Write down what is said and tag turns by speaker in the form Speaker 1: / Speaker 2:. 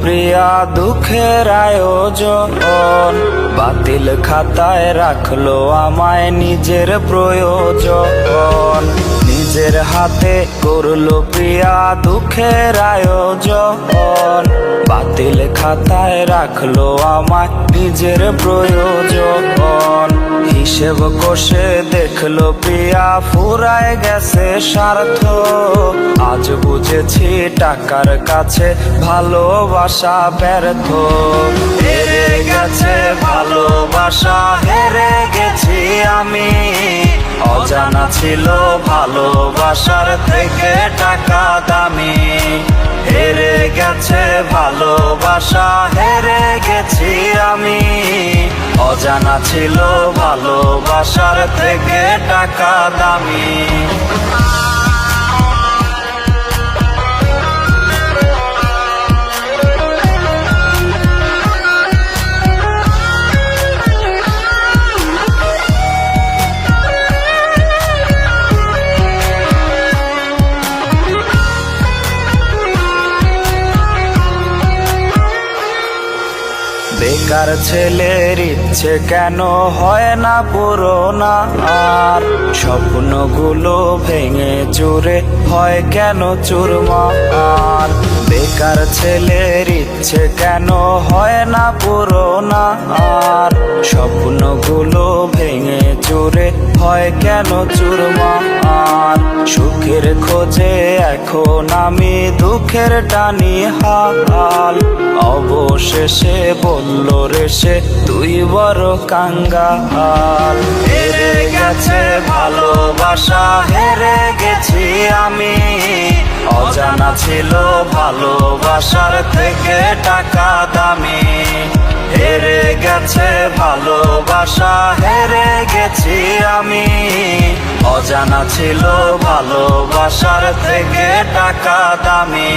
Speaker 1: প্রিয়া দুঃখের আয়োজন, বাতিল খাতায় রাখলো আমায় নিজের প্রয়োজন। নিজের হাতে করলো প্রিয়া দুঃখের আয়োজন, বাতিল খাতায় রাখলো আমায় নিজের প্রয়োজন। হিসেব কষে দেখলো প্রিয়া ফুরায় গেছে স্বার্থ, আজ বুঝেছি টাকার কাছে ভালোবাসা ব্যর্থ। হেরে গেছে ভালোবাসা, হেরে গেছি আমি, অজানা ছিল ভালোবাসার থেকে টাকা দামি। হেরে গেছে ভালোবাসা, হেরে গেছি আমি, অজানা ছিল ভালোবাসার থেকে টাকা দামি। বেকার ছেলের ইচ্ছে কেন হয় না পূরণ, আর স্বপ্নগুলো ভেঙে চুরে হয় কেন চুরমার। বেকার ছেলের ইচ্ছে কেন হয় না পূরণ, আর স্বপ্নগুলো ভেঙে চুরে হয় কেন চুরমার। সুখের খোঁজে এখন আমি দুঃখের টানি হাল, অবশেষে বলল রে সে তুই বড় কাঙ্গাল। হেরে গেছে ভালোবাসা, হেরে গেছি আমি, অজানা ছিল ভালোবাসার থেকে টাকা দামি। হেরে গেছে ভালোবাসা, হেরে গেছি আমি, অজানা ছিল ভালোবাসার থেকে টাকা দামি।